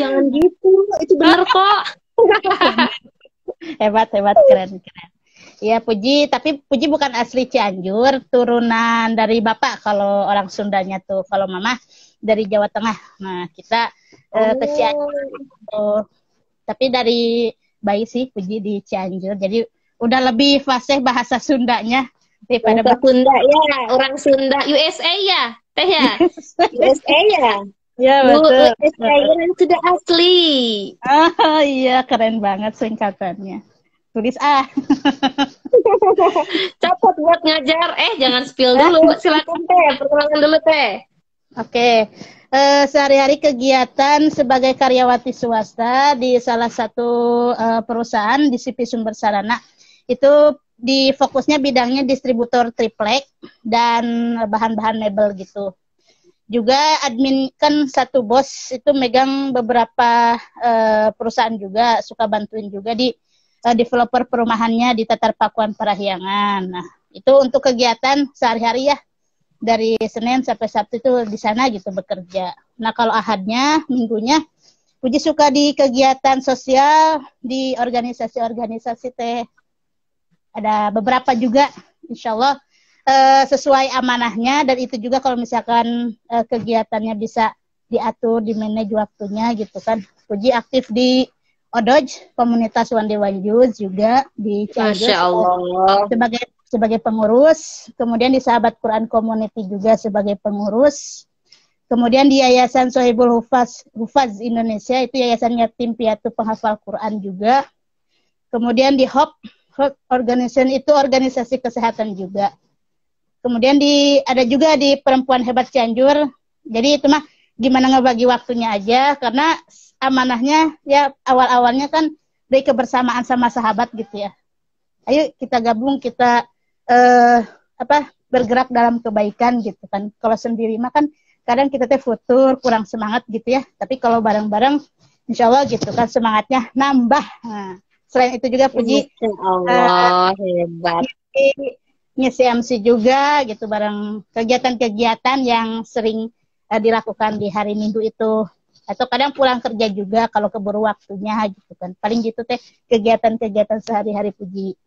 jangan gitu. Itu bener kok. Hebat, keren. Ya, Puji, tapi Puji bukan asli Cianjur, turunan dari Bapak kalau orang Sundanya tuh. Kalau Mama dari Jawa Tengah. Nah, kita ke Cianjur. Tapi dari bayi sih Puji di Cianjur. Jadi udah lebih fasih bahasa Sundanya daripada bahasa Sunda ya, orang Sunda. USA ya, Teh ya? USA ya? Ya, betul. USA yang sudah asli. Oh iya, keren banget singkatannya. Tulis Catat buat ngajar. Jangan spill dulu. Silakan Teh, perkenalan dulu Teh. Oke. Sehari-hari kegiatan sebagai karyawati swasta di salah satu perusahaan di CV Sumber Sarana. Itu di fokusnya bidangnya distributor triplek dan bahan-bahan mebel gitu. Juga admin kan satu bos itu megang beberapa perusahaan juga, suka bantuin juga di developer perumahannya di Tatar Pakuan Parahyangan. Nah, itu untuk kegiatan sehari-hari ya. Dari Senin sampai Sabtu itu di sana gitu bekerja. Nah, kalau ahadnya, minggunya, Puji suka di kegiatan sosial, di organisasi-organisasi teh. Ada beberapa juga, insya Allah sesuai amanahnya, dan itu juga kalau misalkan kegiatannya bisa diatur, di-manage waktunya gitu kan. Puji aktif di ODOJ, komunitas Wande Wanjuz juga di Cianjur. Masya Allah. Sebagai pengurus, kemudian di Sahabat Quran Community juga sebagai pengurus, kemudian di Yayasan Sohibul Hufaz Indonesia, itu yayasan yatim piatu penghafal Quran juga, kemudian di HOP Organization, itu organisasi kesehatan juga, kemudian ada juga di Perempuan Hebat Cianjur. Jadi itu mah gimana ngebagi waktunya aja, karena amanahnya ya awal-awalnya kan dari kebersamaan sama sahabat gitu ya. Ayo kita gabung, kita bergerak dalam kebaikan gitu kan. Kalau sendiri mah kan kadang kita futur, kurang semangat gitu ya. Tapi kalau bareng-bareng insya Allah gitu kan semangatnya nambah. Nah, selain itu juga Puji hebat. Ngisi MC juga gitu, bareng kegiatan-kegiatan yang sering dilakukan di hari Minggu itu. Atau kadang pulang kerja juga kalau keburu waktunya gitu kan. Paling gitu teh kegiatan-kegiatan sehari-hari Puji.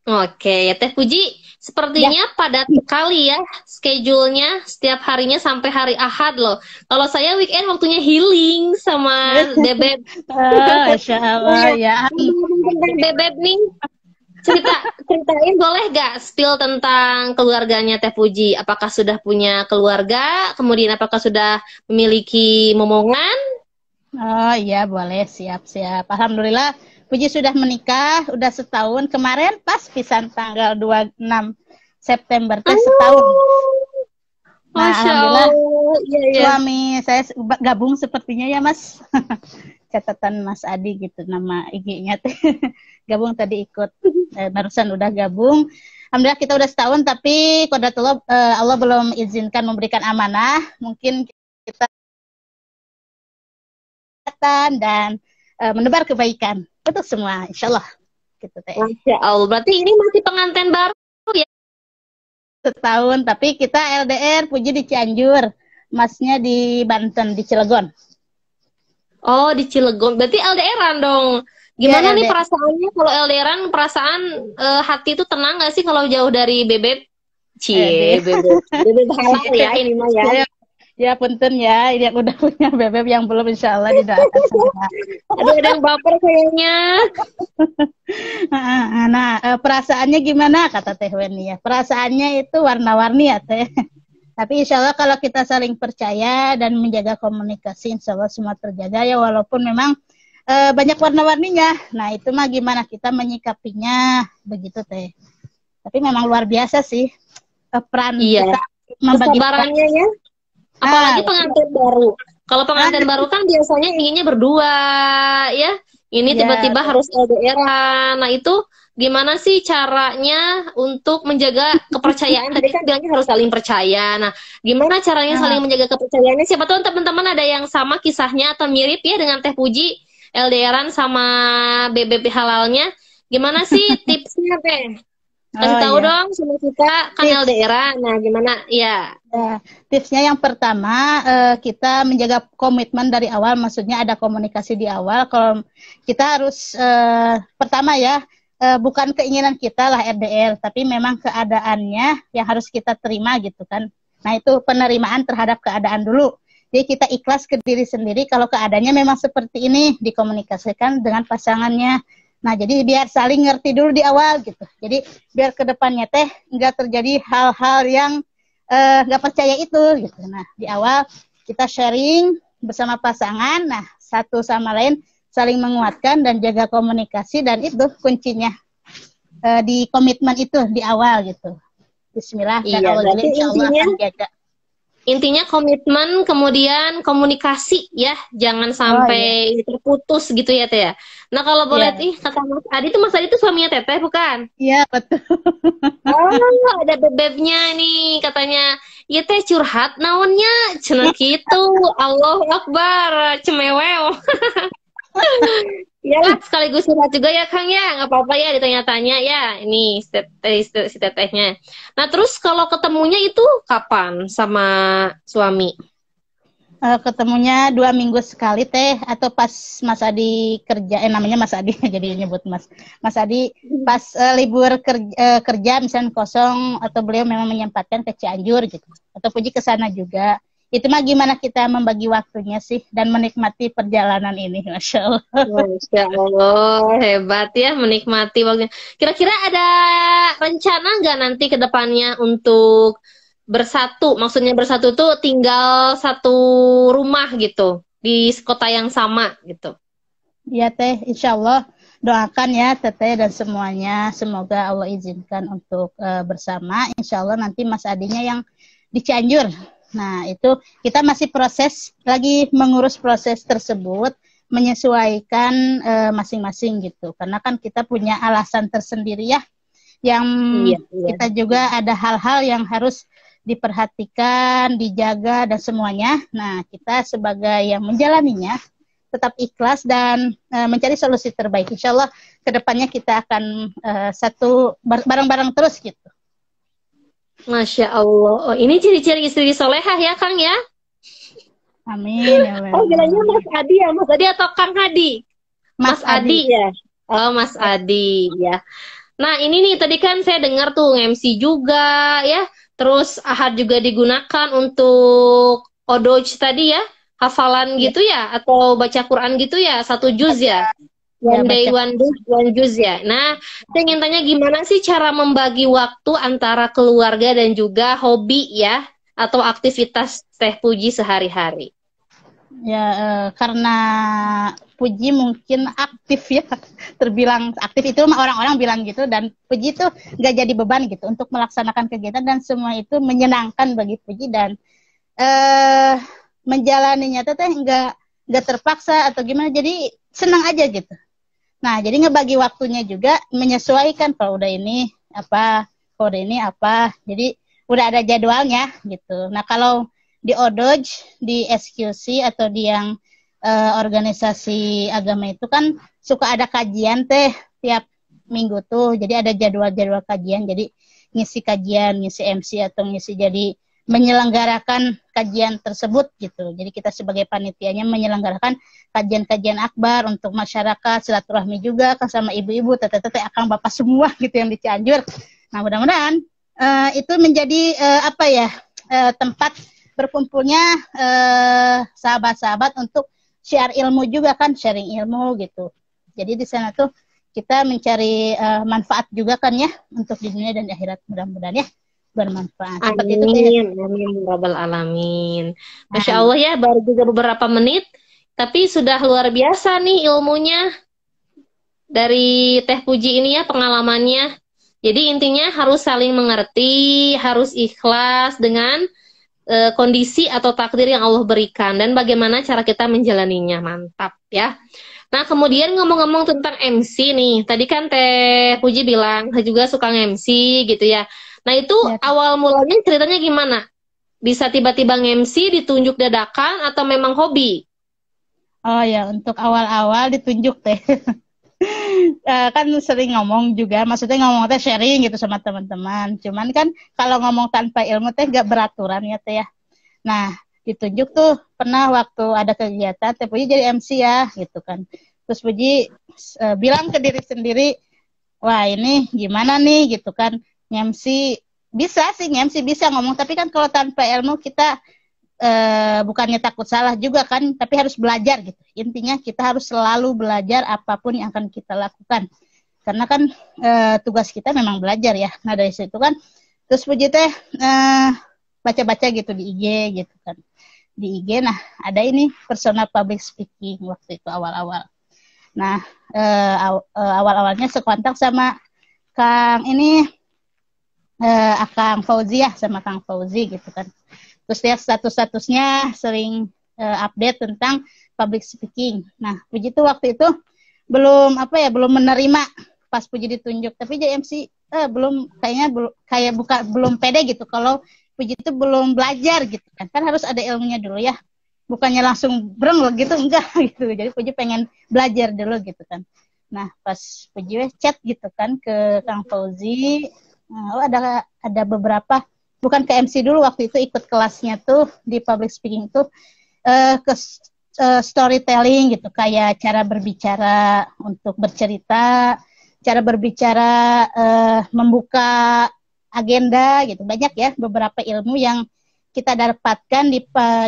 Oke, ya Teh Puji, sepertinya padat sekali ya schedule-nya, setiap harinya sampai hari Ahad loh. Kalau saya weekend waktunya healing sama Bebeb. Masya Allah ya. Bebeb nih, ceritain boleh gak spill tentang keluarganya Teh Puji? Apakah sudah punya keluarga? Kemudian apakah sudah memiliki momongan? Oh iya, boleh, siap-siap. Alhamdulillah Puji sudah menikah, udah setahun. Kemarin pas pisan tanggal 26 September teh setahun. Nah, alhamdulillah suami saya gabung sepertinya ya Mas. Catatan Mas Adi gitu nama IG-nya teh. Gabung tadi ikut, barusan udah gabung. Alhamdulillah kita udah setahun, tapi qadarullah Allah belum izinkan memberikan amanah. Mungkin kita dan menebar kebaikan untuk semua, insya Allah. Gitu, Teh. Masya Allah, berarti ini masih pengantin baru ya? Setahun, tapi kita LDR, Puji di Cianjur, Masnya di Banten, di Cilegon. Oh, di Cilegon, berarti LDR-an dong. Gimana ya, nih perasaannya kalau LDR-an, perasaan hati itu tenang gak sih kalau jauh dari Bebeb? Bebeb halal ya ini mah ya. Ya punten ya, ini yang udah punya Bebeb, yang belum insya Allah didoakan semua. Ada yang baper kayaknya. Nah, perasaannya gimana kata Teh Weni ya? Perasaannya itu warna-warni ya Teh. Tapi insya Allah kalau kita saling percaya dan menjaga komunikasi, insya Allah semua terjaga ya, walaupun memang banyak warna-warninya. Nah itu mah gimana kita menyikapinya, begitu Teh. Tapi memang luar biasa sih peran kita membagi kesabarannya ya. Apalagi pengantin baru. Kalau pengantin baru kan biasanya inginnya berdua, ya. Ini tiba-tiba harus LDR-an. Nah itu gimana sih caranya untuk menjaga kepercayaan? Tadi kan bilangnya harus saling percaya. Nah, gimana caranya saling menjaga kepercayaannya? Siapa tahu teman-teman ada yang sama kisahnya atau mirip ya dengan Teh Puji, LDR-an sama Bebeb halalnya. Gimana sih tipsnya Teh? Kasih tahu iya. dong sama kita kan Tips. LDR. Nah, gimana? Ya. Ya, tipsnya yang pertama, kita menjaga komitmen dari awal, maksudnya ada komunikasi di awal. Kalau kita harus, pertama ya, bukan keinginan kita lah RDL, tapi memang keadaannya yang harus kita terima gitu kan. Nah itu penerimaan terhadap keadaan dulu. Jadi kita ikhlas ke diri sendiri kalau keadaannya memang seperti ini, dikomunikasikan dengan pasangannya. Nah jadi biar saling ngerti dulu di awal gitu. Jadi biar kedepannya teh nggak terjadi hal-hal yang nggak percaya itu gitu. Nah di awal kita sharing bersama pasangan, nah satu sama lain saling menguatkan dan jaga komunikasi, dan itu kuncinya di komitmen itu di awal gitu. Bismillah dan Iya, Allah juga berarti insya Allah intinya akan jaga. intinya komitmen, kemudian komunikasi ya, jangan Oh iya, sampai terputus gitu ya Teh ya. Nah kalau boleh iya, nih kata Mas Adi itu suaminya Teteh bukan? iya betul. Oh ada bebeknya nih katanya. Ya Teh curhat naonnya cenah gitu. Allahu Akbar cemewew. Iyalah sekaligus curhat juga ya Kang ya, nggak apa-apa ya ditanya-tanya ya. Ini si tetehnya. Nah terus kalau ketemunya itu kapan sama suami? Ketemunya 2 minggu sekali teh, atau pas Mas Adi kerja, namanya Mas Adi jadi nyebut Mas Adi pas libur kerja misalnya kosong, atau beliau memang menyempatkan ke Cianjur gitu, atau Puji ke sana juga. Itu mah gimana kita membagi waktunya sih dan menikmati perjalanan ini, Masya Allah. Masya Allah, hebat ya menikmati waktunya. Kira-kira ada rencana nggak nanti ke depannya untuk bersatu? Maksudnya bersatu tuh tinggal satu rumah gitu, di kota yang sama gitu. Ya teh, insya Allah doakan ya teteh dan semuanya, semoga Allah izinkan untuk bersama. Insya Allah nanti Mas Adinya yang di Cianjur. Nah itu kita masih lagi mengurus proses tersebut, menyesuaikan masing-masing gitu. Karena kan kita punya alasan tersendiri ya, yang Iya, iya. kita juga ada hal-hal yang harus diperhatikan, dijaga dan semuanya. Nah kita sebagai yang menjalaninya tetap ikhlas dan mencari solusi terbaik. Insya Allah kedepannya kita akan satu bareng-bareng terus gitu. Masya Allah. Oh, ini ciri-ciri istri solehah ya Kang ya? Amin ya Allah. Oh, bilangnya Mas Adi ya, Mas Adi atau Kang Hadi? Mas Adi ya. Oh, Mas Adi ya. Nah, ini nih tadi kan saya dengar tuh MC juga ya. Terus Ahad juga digunakan untuk Odoj tadi ya. Hafalan gitu ya atau baca Quran gitu ya, satu juz ya. One day, one juz ya. Nah, saya ingin tanya gimana sih cara membagi waktu antara keluarga dan juga hobi ya atau aktivitas Teh Puji sehari-hari? Ya, karena Puji mungkin aktif ya, terbilang aktif itu mah orang-orang bilang gitu, dan Puji itu nggak jadi beban gitu untuk melaksanakan kegiatan, dan semua itu menyenangkan bagi Puji, dan menjalaninya teteh nggak terpaksa atau gimana, jadi senang aja gitu. Nah jadi ngebagi waktunya juga menyesuaikan, kalau udah ini apa, kalau udah ini apa, jadi udah ada jadwalnya gitu. Nah kalau di Odoj, di SQC atau di yang organisasi agama itu kan suka ada kajian teh tiap minggu tuh, jadi ada jadwal-jadwal kajian, jadi ngisi kajian, ngisi MC atau ngisi jadi menyelenggarakan kajian tersebut gitu. Jadi kita sebagai panitianya menyelenggarakan kajian-kajian akbar untuk masyarakat, silaturahmi juga kan sama ibu-ibu, teteh-teteh, akang bapak semua gitu yang di Cianjur. Nah mudah-mudahan itu menjadi tempat berkumpulnya sahabat-sahabat untuk share ilmu juga kan, sharing ilmu gitu. Jadi di sana tuh kita mencari manfaat juga kan ya, untuk di dunia dan di akhirat, mudah-mudahan ya bermanfaat. Seperti itu Amin, amin, rabbal alamin. Masya Allah ya, baru juga beberapa menit, tapi sudah luar biasa nih ilmunya dari Teh Puji ini ya, pengalamannya. Jadi intinya harus saling mengerti, harus ikhlas dengan kondisi atau takdir yang Allah berikan, dan bagaimana cara kita menjalaninya. Mantap ya. Nah kemudian ngomong-ngomong tentang MC nih, tadi kan Teh Puji bilang juga suka MC gitu ya. Nah itu awal mulanya ceritanya gimana? Bisa tiba-tiba nge-MC, ditunjuk dadakan, atau memang hobi? Oh ya, untuk awal-awal ditunjuk teh. Kan sering ngomong juga, maksudnya ngomong teh sharing gitu sama teman-teman. Cuman kan kalau ngomong tanpa ilmu teh gak beraturan ya teh ya. Nah, ditunjuk tuh pernah waktu ada kegiatan Teh Puji jadi MC ya gitu kan. Terus Puji bilang ke diri sendiri, wah ini gimana nih gitu kan. MC bisa sih, MC bisa ngomong, tapi kan kalau tanpa ilmu kita bukannya takut salah juga kan, tapi harus belajar gitu. Intinya kita harus selalu belajar apapun yang akan kita lakukan. Karena kan tugas kita memang belajar ya. Nah dari situ kan, terus Puji teh baca-baca gitu di IG gitu kan. Di IG, nah ada ini persona public speaking waktu itu awal-awal. Nah awal-awalnya sekontak sama Kang ini, Akang Fauzi ya, sama Kang Fauzi gitu kan. Terus dia status-statusnya sering update tentang public speaking. Nah, Puji tuh waktu itu belum belum menerima pas Puji ditunjuk. Tapi jadi MC belum belum pede gitu kalau Puji itu belum belajar gitu kan. Kan harus ada ilmunya dulu ya. Bukannya langsung breng gitu, enggak gitu. Jadi Puji pengen belajar dulu gitu kan. Nah, pas Puji chat gitu kan ke Kang Fauzi, ada beberapa, bukan ke MC dulu waktu itu, ikut kelasnya tuh di public speaking tuh ke storytelling gitu, kayak cara berbicara untuk bercerita, cara berbicara membuka agenda gitu. Banyak ya beberapa ilmu yang kita dapatkan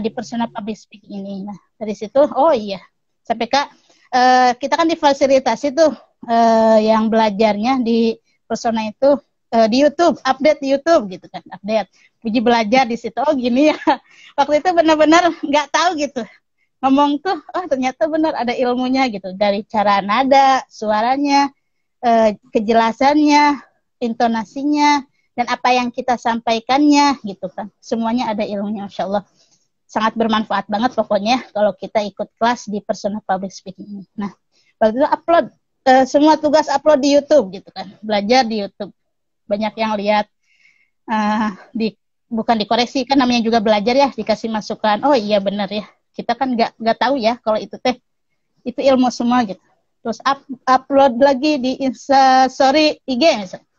di persona public speaking ini. Nah, dari situ oh iya, sampai Kak kita kan difasilitasi tuh yang belajarnya di persona itu di YouTube, update di YouTube gitu kan, update. Puji belajar di situ, oh gini ya. Waktu itu benar-benar nggak tahu gitu. Ngomong tuh, oh ternyata benar ada ilmunya gitu. Dari cara nada, suaranya, kejelasannya, intonasinya, dan apa yang kita sampaikannya gitu kan. Semuanya ada ilmunya, Masya Allah. Sangat bermanfaat banget pokoknya kalau kita ikut kelas di persona public speaking ini. Nah, waktu itu upload, semua tugas upload di YouTube gitu kan. Belajar di YouTube. Banyak yang lihat, bukan dikoreksi kan, namanya juga belajar ya, dikasih masukan, oh iya benar ya, kita kan nggak tahu ya kalau itu teh itu ilmu semua gitu. Terus upload lagi di Instastory IG misalnya,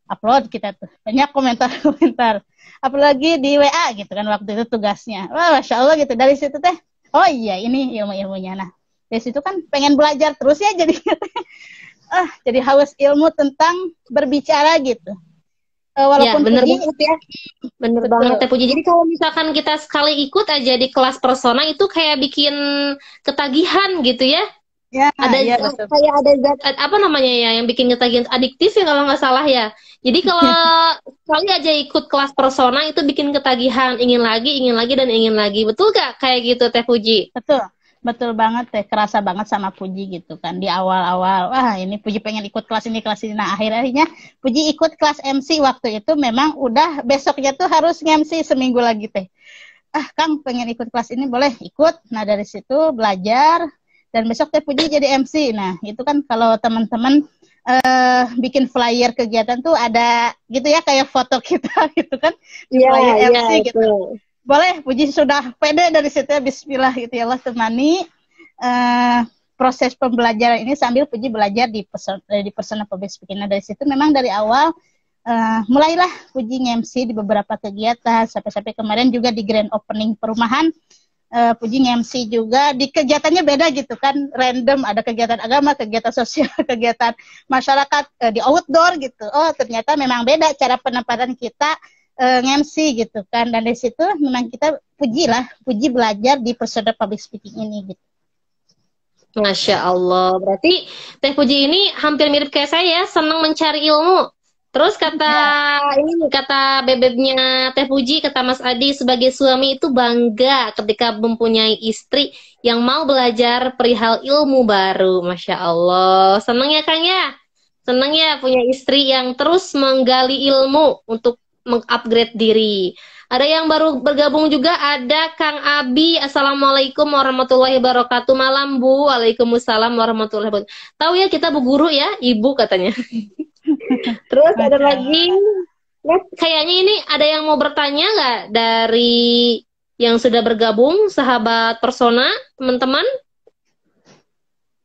upload kita tuh banyak komentar-komentar, upload lagi di WA gitu kan waktu itu tugasnya. Wah Masya Allah gitu, dari situ teh oh iya ini ilmu-ilmunya. Nah dari situ kan pengen belajar terus ya jadinya teh. Jadi haus ilmu tentang berbicara gitu. Walaupun ya, bener banget ya. Bener betul banget ya Puji. Jadi kalau misalkan kita sekali ikut aja di kelas persona itu kayak bikin ketagihan gitu ya. Ya, ada ya, kayak ada zat apa namanya ya yang bikin ketagihan, adiktif ya kalau nggak salah ya. Jadi kalau sekali aja ikut kelas persona itu bikin ketagihan, ingin lagi dan ingin lagi. Betul gak kayak gitu Teh Puji? Betul banget Teh, kerasa banget sama Puji gitu kan di awal-awal. Wah ini Puji pengen ikut kelas ini. Nah akhirnya Puji ikut kelas MC waktu itu, memang udah besoknya tuh harus nge-MC seminggu lagi Teh. Kang pengen ikut kelas ini, boleh ikut. Nah dari situ belajar dan besok Teh Puji jadi MC. Nah itu kan kalau teman-teman bikin flyer kegiatan tuh ada gitu ya, kayak foto kita gitu kan di flyer MC gitu. Boleh, Puji sudah pede dari situ ya, bismillah gitu ya Allah temani proses pembelajaran ini sambil Puji belajar di persona public speaking. Nah dari situ memang dari awal mulailah Puji nge-MC di beberapa kegiatan, sampai kemarin juga di grand opening perumahan Puji nge-MC juga, di kegiatannya beda gitu kan, random, ada kegiatan agama, kegiatan sosial, kegiatan masyarakat, di outdoor gitu. Oh ternyata memang beda cara penempatan kita nge-MC gitu kan, dan dari situ memang kita Puji belajar di persona public speaking ini gitu. Masya Allah, berarti Teh Puji ini hampir mirip kayak saya, senang mencari ilmu. Terus kata bebeknya Teh Puji, kata Mas Adi, sebagai suami itu bangga ketika mempunyai istri yang mau belajar perihal ilmu baru. Masya Allah, senang ya Kang ya, senang ya punya istri yang terus menggali ilmu untuk mengupgrade diri. Ada yang baru bergabung juga, ada Kang Abi. Assalamualaikum warahmatullahi wabarakatuh. Malam Bu. Waalaikumsalam warahmatullahi wabarakatuh. Tahu ya kita bu guru ya, Ibu katanya. Terus ada lagi, kayaknya ini ada yang mau bertanya nggak dari yang sudah bergabung, sahabat persona, teman-teman?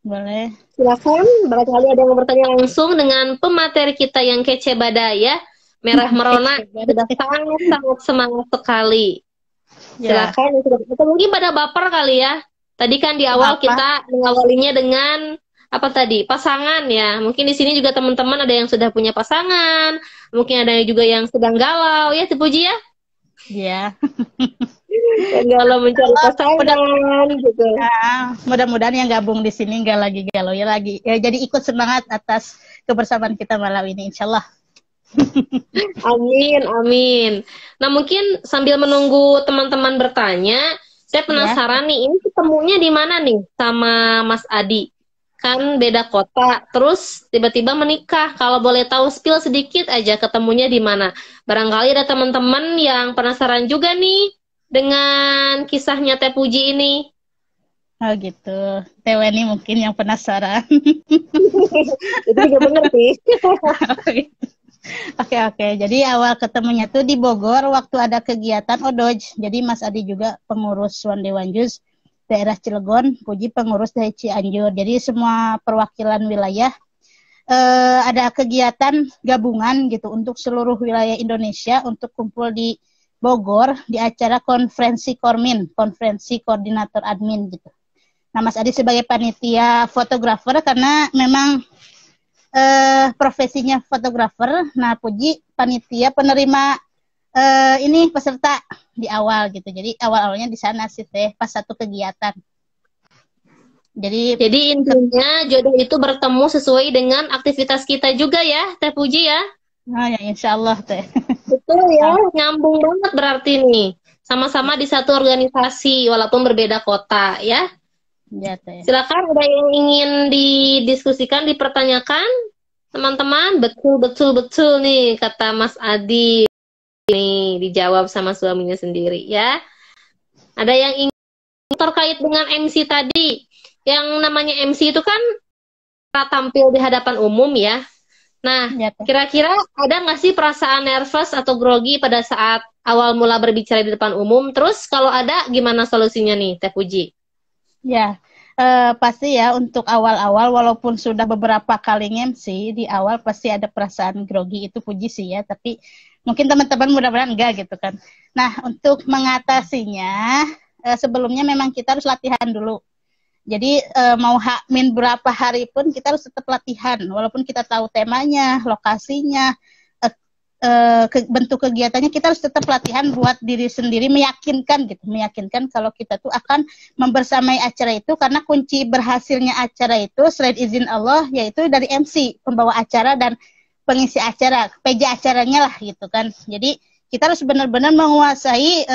Boleh. Silakan, barangkali ada yang bertanya langsung dengan pemateri kita yang kece badai ya. Merah merona, sudah sangat-sangat semangat sekali. Ya. Silakan, atau mungkin pada baper kali ya. Tadi kan di awal Kenapa? kita mengawalinya dengan apa tadi? Pasangan ya. Mungkin di sini juga teman-teman ada yang sudah punya pasangan, mungkin ada juga yang sedang galau ya, Tepuji ya. Ya. Yang galau mencari pasangan gitu. Mudah-mudahan yang gabung di sini nggak lagi galau ya lagi. Ya, jadi ikut semangat atas kebersamaan kita malam ini, insya Allah. Amin, amin. Nah, mungkin sambil menunggu teman-teman bertanya, saya penasaran nih, ini ketemunya di mana nih sama Mas Adi? Kan beda kota, terus tiba-tiba menikah. Kalau boleh tahu spill sedikit aja ketemunya di mana? Barangkali ada teman-teman yang penasaran juga nih dengan kisahnya Teh Puji ini. Oh gitu. Teweni mungkin yang penasaran. Itu juga bener sih. Oke. Jadi awal ketemunya tuh di Bogor waktu ada kegiatan ODOJ. Jadi Mas Adi juga pengurus One Dewan Jus daerah Cilegon, Puji pengurus dari Cianjur. Jadi semua perwakilan wilayah ada kegiatan gabungan gitu untuk seluruh wilayah Indonesia untuk kumpul di Bogor di acara konferensi Kormin, konferensi koordinator admin gitu. Nah, Mas Adi sebagai panitia fotografer karena memang profesinya fotografer. Nah, Puji panitia penerima ini peserta di awal gitu. Jadi awal-awalnya di sana sih Teh pas satu kegiatan. Jadi intinya jodoh itu bertemu sesuai dengan aktivitas kita juga ya, Teh Puji ya. Nah, ya insya Allah Teh. Betul ya, nyambung banget berarti nih. Sama-sama di satu organisasi walaupun berbeda kota ya. Ya, Teh. Silakan ada yang ingin didiskusikan, dipertanyakan, teman-teman. Betul nih kata Mas Adi. Nih dijawab sama suaminya sendiri ya. Ada yang ingin terkait dengan MC tadi. Yang namanya MC itu kan tampil di hadapan umum ya. Nah, kira-kira ada nggak sih perasaan nervous atau grogi pada saat awal mula berbicara di depan umum? Terus kalau ada, gimana solusinya nih, Teh Puji? Ya, pasti ya untuk awal-awal walaupun sudah beberapa kali MC di awal pasti ada perasaan grogi itu Puji sih ya, tapi mungkin teman-teman mudah-mudahan enggak gitu kan. Nah, untuk mengatasinya sebelumnya memang kita harus latihan dulu. Jadi mau min berapa hari pun kita harus tetap latihan walaupun kita tahu temanya, lokasinya, bentuk kegiatannya, kita harus tetap latihan buat diri sendiri, meyakinkan kalau kita tuh akan membersamai acara itu, karena kunci berhasilnya acara itu selain izin Allah yaitu dari MC, pembawa acara dan pengisi acara, PJ acaranya lah gitu kan. Jadi kita harus benar-benar menguasai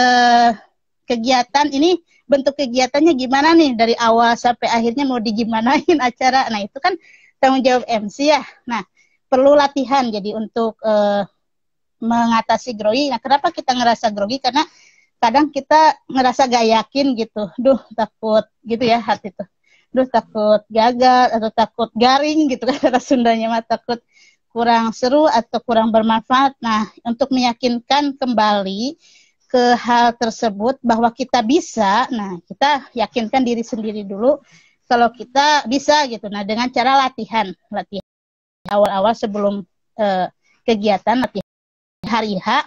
kegiatan ini, bentuk kegiatannya gimana nih dari awal sampai akhirnya mau digimanain acara. Nah itu kan tanggung jawab MC ya. Nah perlu latihan jadi untuk mengatasi grogi. Nah kenapa kita ngerasa grogi? Karena kadang kita ngerasa gak yakin gitu. Duh takut gitu ya hati tuh. Duh takut gagal atau takut garing gitu kan kata Sundanya mah, takut kurang seru atau kurang bermanfaat. Nah untuk meyakinkan kembali ke hal tersebut bahwa kita bisa, nah kita yakinkan diri sendiri dulu kalau kita bisa gitu. Nah dengan cara latihan awal-awal sebelum kegiatan, latihan hari H.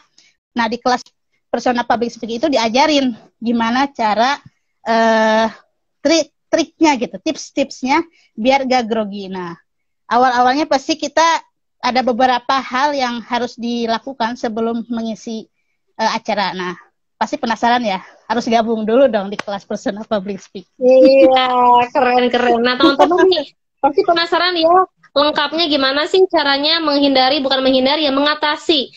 Nah di kelas persona public speaking itu diajarin gimana cara trik-triknya gitu, tips-tipsnya biar gak grogi. Nah awal-awalnya pasti kita ada beberapa hal yang harus dilakukan sebelum mengisi acara. Nah, pasti penasaran ya, harus gabung dulu dong di kelas persona public speaking. Iya, keren. Nah, teman-teman nih, pasti penasaran ya, lengkapnya gimana sih caranya mengatasi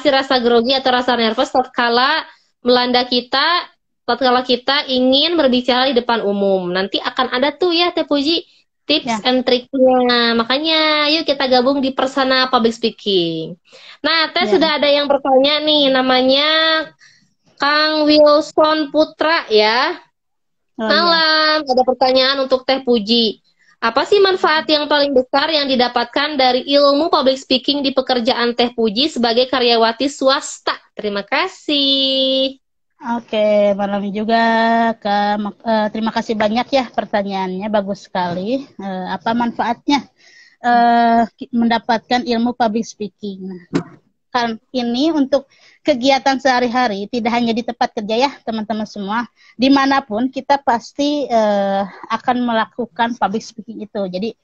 rasa grogi atau rasa nervous tatkala melanda kita, tatkala kita ingin berbicara di depan umum. Nanti akan ada tuh ya, Teh Puji, tips and triknya. Makanya yuk kita gabung di persona public speaking. Nah, Teh sudah ada yang bertanya nih, namanya Kang Wilson Putra ya. Malam, ada pertanyaan untuk Teh Puji. Apa sih manfaat yang paling besar yang didapatkan dari ilmu public speaking di pekerjaan Teh Puji sebagai karyawati swasta? Terima kasih. Oke, malam juga Kak. Terima kasih banyak ya pertanyaannya, bagus sekali. Apa manfaatnya mendapatkan ilmu public speaking? Nah, kan ini untuk kegiatan sehari-hari, tidak hanya di tempat kerja ya teman-teman semua, dimanapun kita pasti akan melakukan public speaking itu. Jadi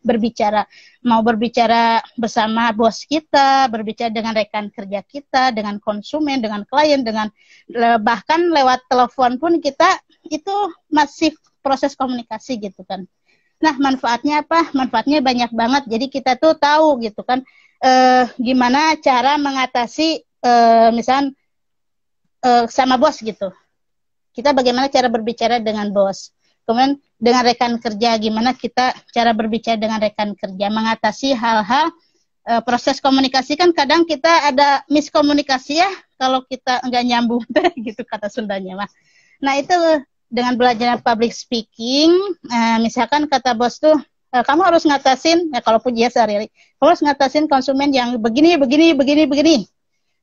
mau berbicara bersama bos kita, berbicara dengan rekan kerja kita, dengan konsumen, dengan klien, dengan bahkan lewat telepon pun kita itu masih proses komunikasi gitu kan. Nah, manfaatnya apa? Manfaatnya banyak banget. Jadi kita tuh tahu gitu kan, gimana cara mengatasi misal sama bos gitu. Kita bagaimana cara berbicara dengan bos. Kemudian dengan rekan kerja, gimana kita cara berbicara dengan rekan kerja. Mengatasi hal-hal proses komunikasi kan kadang kita ada miskomunikasi ya. Kalau kita nggak nyambung gitu kata Sundanya mah. Nah itu dengan belajar public speaking, misalkan kata bos tuh, kamu harus ngatasin, ya kalau puji ya sehari-hari, kamu harus ngatasin konsumen yang begini, begini, begini, begini.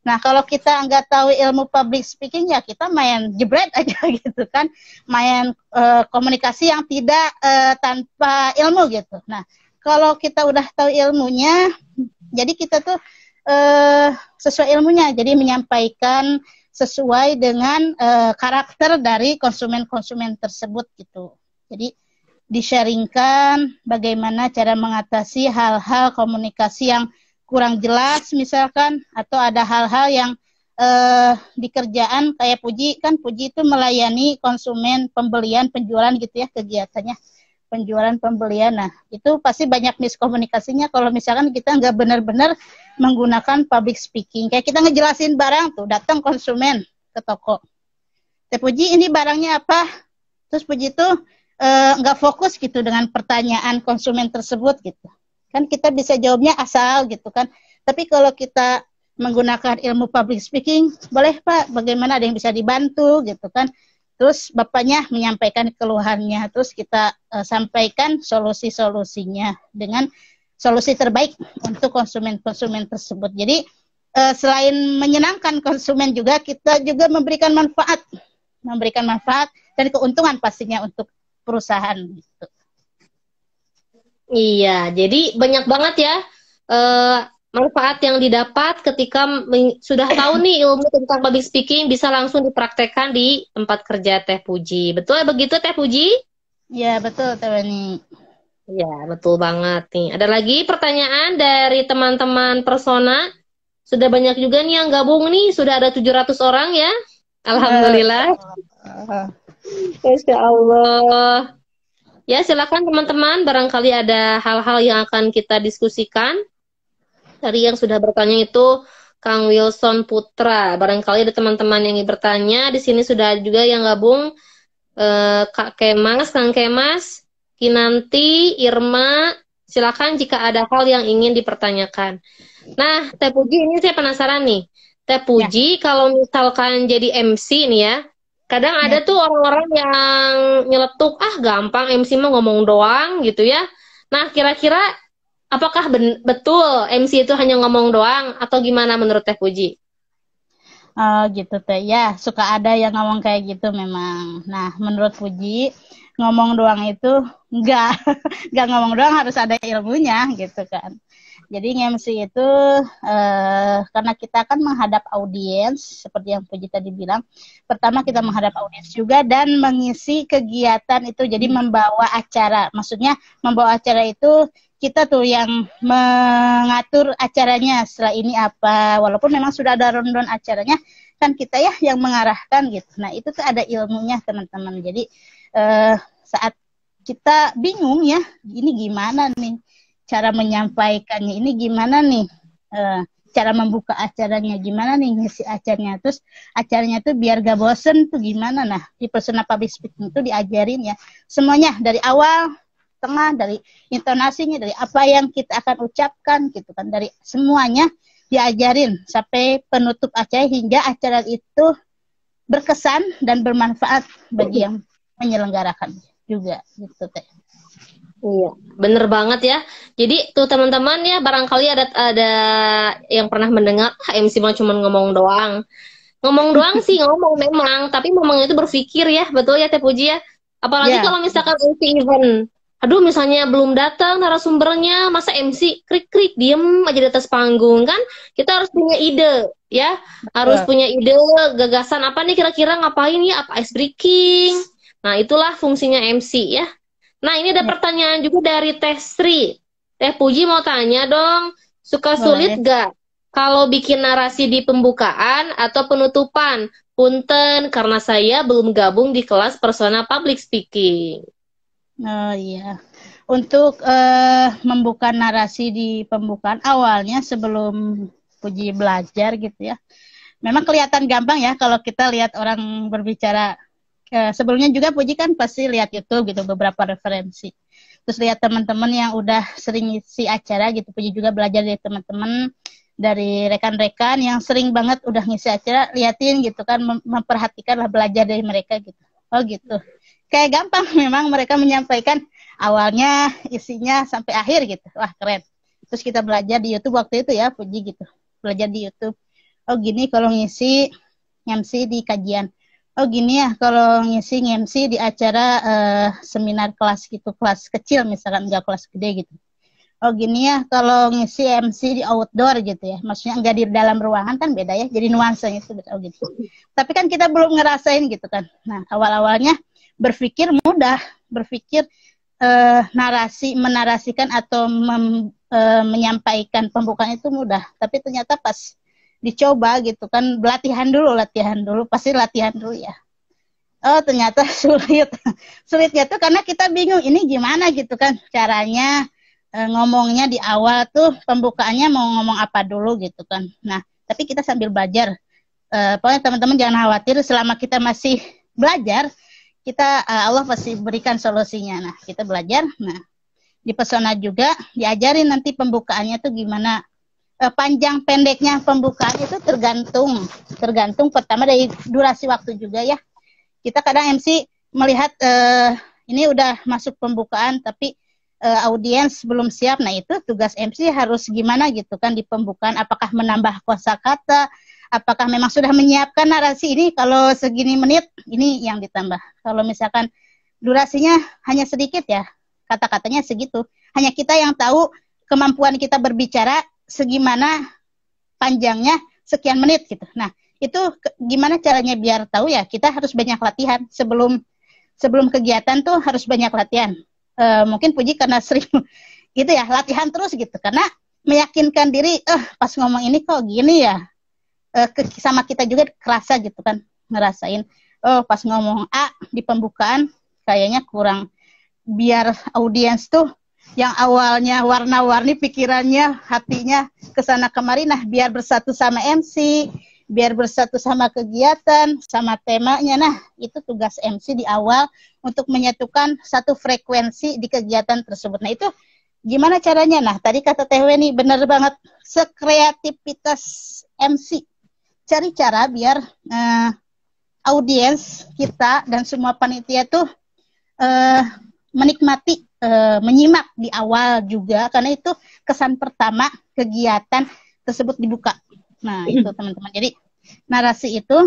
Nah kalau kita nggak tahu ilmu public speaking, ya kita main jebret aja gitu kan, main komunikasi yang tidak tanpa ilmu gitu. Nah kalau kita udah tahu ilmunya, jadi kita tuh sesuai ilmunya, jadi menyampaikan sesuai dengan karakter dari konsumen-konsumen tersebut gitu. Jadi di-sharingkan bagaimana cara mengatasi hal-hal komunikasi yang kurang jelas misalkan, atau ada hal-hal yang di kerjaan kayak Puji kan, Puji itu melayani konsumen pembelian penjualan gitu ya kegiatannya, penjualan pembelian. Nah itu pasti banyak miskomunikasinya kalau misalkan kita nggak benar-benar menggunakan public speaking. Kayak kita ngejelasin barang tuh, datang konsumen ke toko, Teh Puji ini barangnya apa, terus Puji tuh nggak fokus gitu dengan pertanyaan konsumen tersebut gitu kan, kita bisa jawabnya asal gitu kan. Tapi kalau kita menggunakan ilmu public speaking, boleh Pak, bagaimana, ada yang bisa dibantu gitu kan, terus bapaknya menyampaikan keluhannya, terus kita sampaikan solusi-solusinya dengan solusi terbaik untuk konsumen-konsumen tersebut. Jadi selain menyenangkan konsumen juga, kita juga memberikan manfaat dan keuntungan pastinya untuk perusahaan gitu. Iya, jadi banyak banget ya manfaat yang didapat ketika sudah tahu nih ilmu tentang public speaking, bisa langsung dipraktekkan di tempat kerja Teh Puji. Betul begitu Teh Puji? Ya betul Teh Weni. Ya, betul banget nih. Ada lagi pertanyaan dari teman-teman Persona. Sudah banyak juga nih yang gabung nih. Sudah ada 700 orang ya. Alhamdulillah. Masya Allah. Ya, silakan teman-teman. Barangkali ada hal-hal yang akan kita diskusikan. Dari yang sudah bertanya itu Kang Wilson Putra. Barangkali ada teman-teman yang ingin bertanya. Di sini sudah juga yang gabung. Kak Kemas, Kang Kemas, Kinanti, Irma, silakan jika ada hal yang ingin dipertanyakan. Nah, Teh Puji, ini saya penasaran nih. Teh Puji, kalau misalkan jadi MC nih ya, kadang ada tuh orang-orang yang nyeletuk, gampang MC mah ngomong doang gitu ya. Nah, kira-kira apakah betul MC itu hanya ngomong doang atau gimana menurut Teh Puji? Oh gitu Teh, ya suka ada yang ngomong kayak gitu memang. Nah menurut Puji, ngomong doang itu enggak ngomong doang, harus ada ilmunya gitu kan. Jadi MC itu karena kita kan menghadap audiens, seperti yang Puji tadi bilang, pertama kita menghadap audiens juga dan mengisi kegiatan itu, jadi membawa acara. Maksudnya membawa acara itu kita tuh yang mengatur acaranya, setelah ini apa, walaupun memang sudah ada rundown acaranya, kan kita ya yang mengarahkan gitu. Nah itu tuh ada ilmunya teman-teman. Jadi saat kita bingung ya, ini gimana nih cara menyampaikannya, ini gimana nih cara membuka acaranya, gimana nih ngisi acaranya, terus acaranya tuh biar gak bosen tuh gimana. Nah di Persona Public Speaking itu diajarin ya semuanya, dari awal, tengah, dari intonasinya, dari apa yang kita akan ucapkan gitu kan, dari semuanya diajarin sampai penutup acara, hingga acara itu berkesan dan bermanfaat bagi yang menyelenggarakan juga gitu Teh. Iya, bener banget ya. Jadi tuh teman-teman ya, barangkali ada yang pernah mendengar MC mah cuma ngomong doang. Ngomong doang sih ngomong memang, tapi memang itu berpikir ya, betul ya Teh Puji ya. Apalagi Ya, kalau misalkan MC event, aduh misalnya belum datang narasumbernya, masa MC krik-krik diem aja di atas panggung kan? Kita harus punya ide ya, harus betul. punya ide gagasan apa nih kira-kira ngapain ya, apa ice breaking. Nah itulah fungsinya MC ya. Nah ini ada Ya, pertanyaan juga dari Teh Sri. Teh Puji mau tanya dong, suka sulit boleh. gak kalau bikin narasi di pembukaan atau penutupan? Punten, karena saya belum gabung di kelas persona public speaking. Oh iya. Untuk membuka narasi di pembukaan awalnya sebelum Puji belajar gitu ya. Memang kelihatan gampang ya kalau kita lihat orang berbicara. Sebelumnya juga Puji kan pasti lihat YouTube gitu beberapa referensi. Terus lihat teman-teman yang udah sering isi acara gitu. Puji juga belajar dari teman-teman, dari rekan-rekan yang sering banget udah ngisi acara, liatin gitu kan, memperhatikan lah, belajar dari mereka gitu. Oh gitu. Kayak gampang memang mereka menyampaikan awalnya, isinya sampai akhir gitu. Wah keren. Terus kita belajar di YouTube waktu itu ya, Puji gitu. Belajar di YouTube. Oh gini kalau ngisi MC di kajian. Oh gini ya kalau ngisi MC di acara seminar kelas gitu, kelas kecil misalkan, enggak kelas gede gitu. Oh gini ya kalau ngisi MC di outdoor gitu ya, maksudnya enggak di dalam ruangan kan beda ya, jadi nuansanya itu beda. Oh gitu. Tapi kan kita belum ngerasain gitu kan. Nah awal-awalnya berpikir mudah, berpikir narasi, menarasikan atau menyampaikan pembukaan itu mudah, tapi ternyata pas dicoba gitu kan, latihan dulu, pasti latihan dulu ya. Oh ternyata sulit. Sulitnya tuh karena kita bingung ini gimana gitu kan caranya, ngomongnya di awal tuh pembukaannya mau ngomong apa dulu gitu kan. Nah tapi kita sambil belajar. Pokoknya teman-teman jangan khawatir, selama kita masih belajar, kita Allah pasti berikan solusinya. Nah kita belajar. Nah di Pesona juga diajarin nanti pembukaannya tuh gimana. Panjang pendeknya pembukaan itu tergantung pertama dari durasi waktu juga ya. Kita kadang MC melihat ini udah masuk pembukaan tapi audiens belum siap. Nah itu tugas MC harus gimana gitu kan di pembukaan, apakah menambah kosakata, apakah memang sudah menyiapkan narasi ini kalau segini menit ini yang ditambah. Kalau misalkan durasinya hanya sedikit ya, kata-katanya segitu, hanya kita yang tahu kemampuan kita berbicara segimana panjangnya sekian menit gitu. Nah itu gimana caranya biar tahu ya, kita harus banyak latihan sebelum kegiatan tuh, harus banyak latihan. Mungkin Puji karena sering gitu ya, latihan terus gitu, karena meyakinkan diri, pas ngomong ini kok gini ya, sama kita juga kerasa gitu kan, ngerasain pas ngomong A di pembukaan kayaknya kurang, biar audiens tuh yang awalnya warna-warni pikirannya, hatinya kesana kemari, nah biar bersatu sama MC, biar bersatu sama kegiatan, sama temanya. Nah itu tugas MC di awal untuk menyatukan satu frekuensi di kegiatan tersebut. Nah itu gimana caranya? Nah tadi kata Teh Weni benar banget, sekreativitas MC, cari cara biar audiens kita dan semua panitia tuh menikmati, menyimak di awal juga, karena itu kesan pertama kegiatan tersebut dibuka. Nah itu teman-teman, jadi narasi itu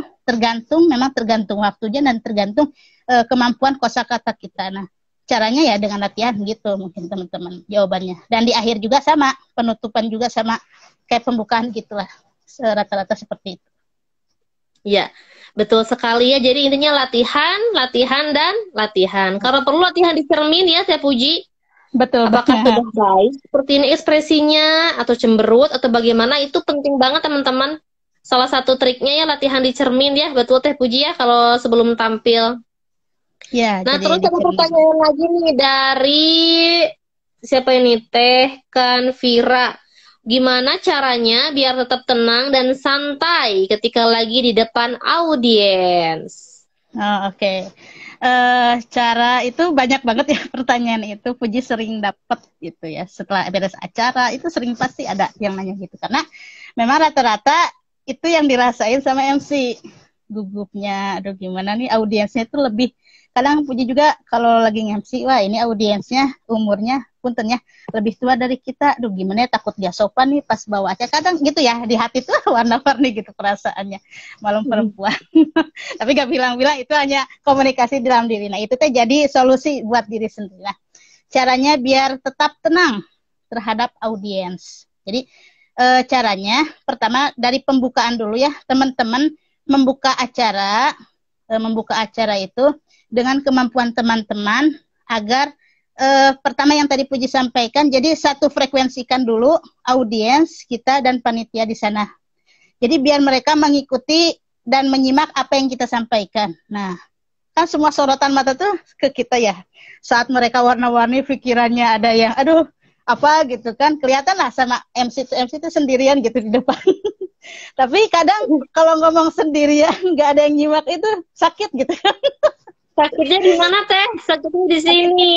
memang tergantung waktunya dan tergantung kemampuan kosakata kita. Nah caranya ya dengan latihan gitu mungkin teman-teman jawabannya. Dan di akhir juga sama, penutupan juga sama kayak pembukaan gitulah, rata-rata seperti itu. Ya, betul sekali ya. Jadi intinya latihan, latihan, dan latihan. Kalau perlu latihan di cermin ya, saya puji. Betul. Apakah sudah baik seperti ini ekspresinya, atau cemberut, atau bagaimana, itu penting banget teman-teman. Salah satu triknya ya latihan di cermin ya, betul Teh Puji ya, kalau sebelum tampil. Ya, nah terus ada pertanyaan lagi nih dari siapa ini, Teh Kanvira. Gimana caranya biar tetap tenang dan santai ketika lagi di depan audiens? Oh, oke. Cara itu banyak banget ya pertanyaan itu. Puji sering dapat gitu ya. Setelah beres acara itu sering pasti ada yang nanya gitu. Karena memang rata-rata itu yang dirasain sama MC. Gugupnya, aduh gimana nih audiensnya itu lebih kadang Puji juga kalau lagi nge-MC, wah ini audiensnya umurnya punten ya lebih tua dari kita, duh gimana ya, takut dia sopan nih pas bawa acara, kadang gitu ya di hati tuh warna-warni gitu perasaannya, malam perempuan. Tapi gak bilang-bilang, itu hanya komunikasi dalam diri. Nah itu teh jadi solusi buat diri sendiri. Nah, caranya biar tetap tenang terhadap audiens. Jadi caranya pertama dari pembukaan dulu ya, teman-teman membuka acara itu dengan kemampuan teman-teman agar pertama yang tadi Puji sampaikan, jadi satu frekuensikan dulu audiens kita dan panitia di sana. Jadi biar mereka mengikuti dan menyimak apa yang kita sampaikan. Nah, kan semua sorotan mata tuh ke kita ya. Saat mereka warna-warni pikirannya ada yang aduh apa gitu kan, kelihatan lah sama MC itu sendirian gitu di depan. Tapi kadang kalau ngomong sendirian nggak ada yang nyimak itu sakit gitu kan. Sakitnya di mana teh? Sakitnya di sini.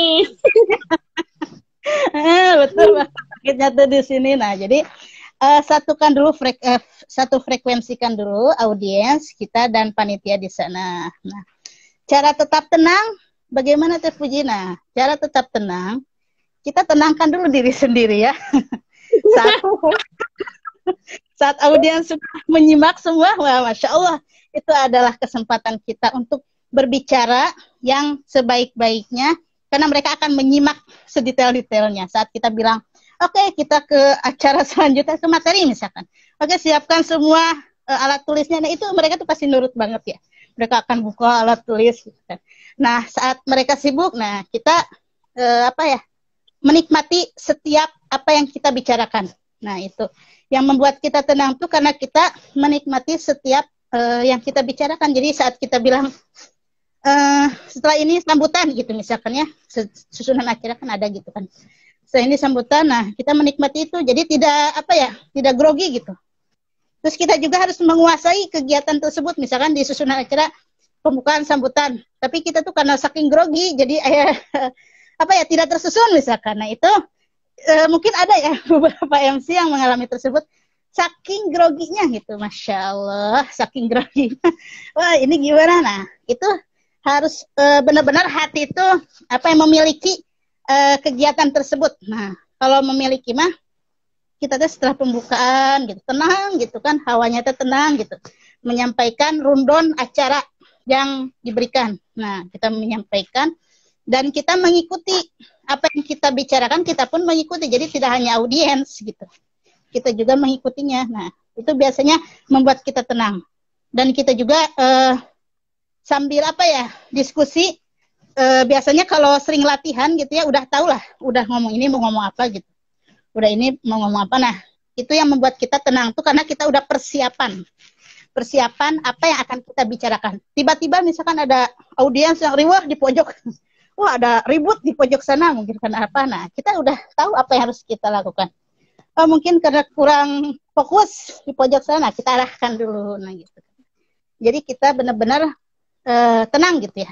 Betul, sakitnya tuh di sini. Nah jadi satukan dulu satu frekuensikan dulu audiens kita dan panitia di sana. Nah cara tetap tenang bagaimana teh Puji? Nah cara tetap tenang, kita tenangkan dulu diri sendiri ya. Saat audiens sudah menyimak semua, wah, Masya Allah, itu adalah kesempatan kita untuk berbicara yang sebaik-baiknya, karena mereka akan menyimak sedetail-detailnya. Saat kita bilang, oke, kita ke acara selanjutnya, ke materi misalkan. Oke, siapkan semua alat tulisnya. Nah, itu mereka tuh pasti nurut banget ya. Mereka akan buka alat tulis. Gitu kan. Nah, saat mereka sibuk, nah kita menikmati setiap apa yang kita bicarakan. Nah, itu yang membuat kita tenang tuh karena kita menikmati setiap yang kita bicarakan. Jadi saat kita bilang setelah ini sambutan gitu misalkan ya, susunan acara kan ada gitu kan. Setelah ini sambutan, nah kita menikmati itu. Jadi tidak grogi gitu. Terus kita juga harus menguasai kegiatan tersebut. Misalkan di susunan acara pembukaan sambutan, tapi kita tuh karena saking grogi jadi tidak tersusun misalkan. Nah itu mungkin ada ya beberapa MC yang mengalami tersebut, saking groginya gitu, Masya Allah, saking groginya. Wah ini gimana? Nah itu harus benar-benar hati itu memiliki kegiatan tersebut. Nah kalau memiliki mah kita tuh setelah pembukaan gitu tenang gitu kan, hawanya tuh tenang gitu, menyampaikan rundown acara yang diberikan. Nah kita menyampaikan dan kita mengikuti apa yang kita bicarakan, kita pun mengikuti. Jadi tidak hanya audiens gitu, kita juga mengikutinya. Nah itu biasanya membuat kita tenang. Dan kita juga sambil diskusi. Biasanya kalau sering latihan gitu ya, udah tahu lah, udah ngomong ini mau ngomong apa gitu, udah ini mau ngomong apa. Nah itu yang membuat kita tenang tuh karena kita udah persiapan apa yang akan kita bicarakan. Tiba-tiba misalkan ada audiens yang riwah di pojok, wah ada ribut di pojok sana, mungkin karena apa. Nah kita udah tahu apa yang harus kita lakukan. Mungkin karena kurang fokus di pojok sana, kita arahkan dulu. Nah gitu. Jadi kita benar-benar tenang gitu ya,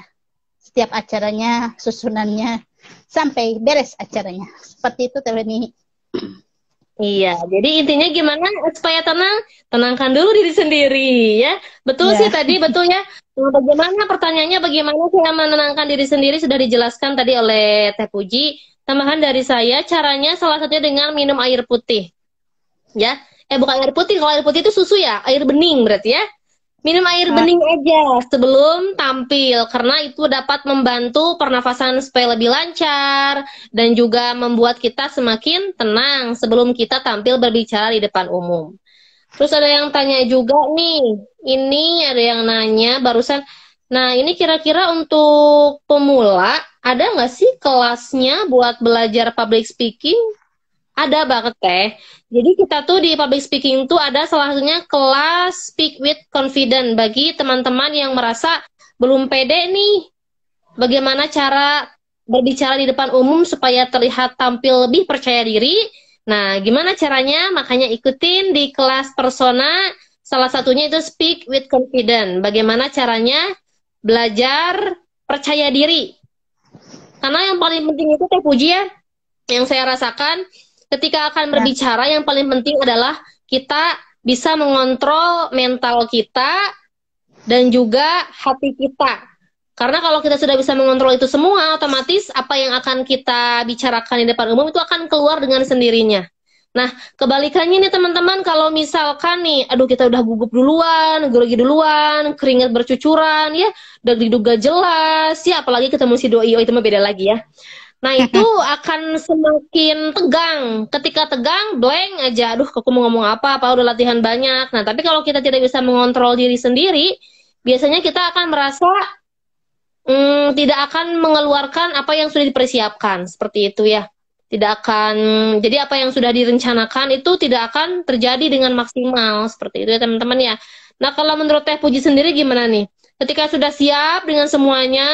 setiap acaranya, susunannya, sampai beres acaranya. Seperti itu Tewani. Iya, jadi intinya gimana supaya tenang? Tenangkan dulu diri sendiri ya. Betul sih tadi, betul ya. Bagaimana pertanyaannya, bagaimana cara menenangkan diri sendiri sudah dijelaskan tadi oleh Teh Puji. Tambahan dari saya, caranya salah satunya dengan minum air putih. Ya, bukan air putih, kalau air putih itu susu ya, air bening berarti ya. Minum air bening aja sebelum tampil, karena itu dapat membantu pernafasan supaya lebih lancar dan juga membuat kita semakin tenang sebelum kita tampil berbicara di depan umum. Terus ada yang tanya juga nih, ini ada yang nanya barusan, nah ini kira-kira untuk pemula, ada nggak sih kelasnya buat belajar public speaking? Ada banget Teh. Jadi kita tuh di public speaking tuh ada salah satunya kelas Speak with Confidence bagi teman-teman yang merasa belum pede nih. Bagaimana cara berbicara di depan umum supaya terlihat tampil lebih percaya diri. Nah, gimana caranya? Makanya ikutin di kelas persona. Salah satunya itu Speak with Confidence. Bagaimana caranya belajar percaya diri. Karena yang paling penting itu Teh Puji ya, yang saya rasakan ketika akan berbicara, yang paling penting adalah kita bisa mengontrol mental kita dan juga hati kita. Karena kalau kita sudah bisa mengontrol itu semua, otomatis apa yang akan kita bicarakan di depan umum itu akan keluar dengan sendirinya. Nah, kebalikannya nih teman-teman, kalau misalkan nih, aduh kita udah gugup duluan, grogi duluan, keringat bercucuran, ya, udah diduga jelas, ya, apalagi ketemu si doi, itu mah beda lagi ya. Nah, itu akan semakin tegang. Ketika tegang, blank aja. Aduh, aku mau ngomong apa udah latihan banyak. Nah, tapi kalau kita tidak bisa mengontrol diri sendiri, biasanya kita akan merasa tidak akan mengeluarkan apa yang sudah dipersiapkan. Seperti itu ya. Tidak akan, jadi apa yang sudah direncanakan itu tidak akan terjadi dengan maksimal. Seperti itu ya teman-teman ya. Nah, kalau menurut Teh Puji sendiri gimana nih? Ketika sudah siap dengan semuanya,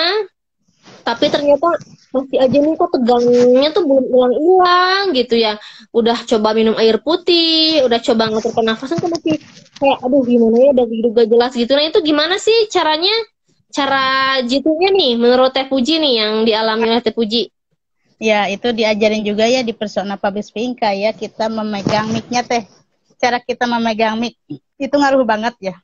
tapi ternyata masih aja nih kok tegangnya tuh belum hilang-hilang gitu ya. Udah coba minum air putih, udah coba ngatur pernafasan kok masih kayak aduh gimana ya, udah juga jelas gitu. Nah, itu gimana sih caranya? Cara jitunya nih menurut Teh Puji nih yang dialami oleh Teh Puji. Ya, itu diajarin juga ya di Persona Public Speaking ya, kita memegang mic-nya Teh. Cara kita memegang mic itu ngaruh banget ya.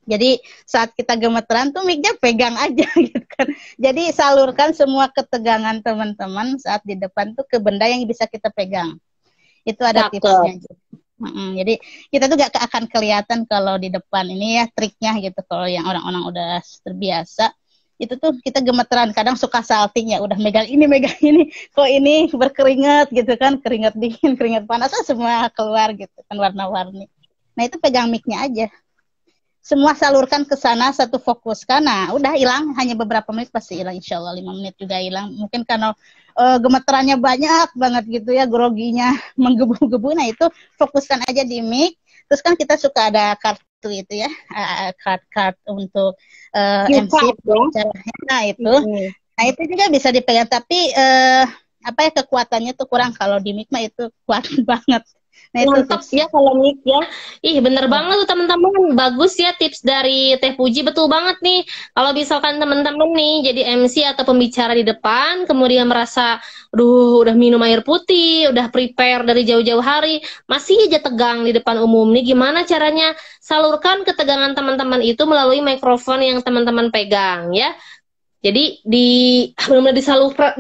Jadi saat kita gemeteran tuh mic-nya pegang aja gitu kan. Jadi salurkan semua ketegangan teman-teman saat di depan tuh ke benda yang bisa kita pegang. Itu ada tipsnya. Jadi kita tuh gak akan kelihatan kalau di depan ini ya triknya gitu. Kalau yang orang-orang udah terbiasa itu tuh kita gemeteran, kadang suka salting ya, udah megang ini, kok ini berkeringat gitu kan, keringat dingin, keringat panas, semua keluar gitu kan, warna-warni. Nah itu pegang mic-nya aja, semua salurkan ke sana, satu fokuskan, nah udah hilang, hanya beberapa menit pasti hilang, insya Allah 5 menit juga hilang. Mungkin karena gemeterannya banyak banget gitu ya, groginya menggebu-gebu, nah itu fokuskan aja di mic. Terus kan kita suka ada kartu itu ya, card untuk MC nah itu. Nah itu juga bisa dipegang, tapi apa ya, kekuatannya tuh kurang, kalau di mic mah itu kuat banget. Nah, mantap ya kalau mic ya. Ih bener banget tuh teman-teman. Bagus ya tips dari Teh Puji, betul banget nih. Kalau misalkan teman-teman nih jadi MC atau pembicara di depan, kemudian merasa, aduh udah minum air putih, udah prepare dari jauh-jauh hari, masih aja tegang di depan umum nih. Gimana caranya? Salurkan ketegangan teman-teman itu melalui mikrofon yang teman-teman pegang ya. Jadi benar-benar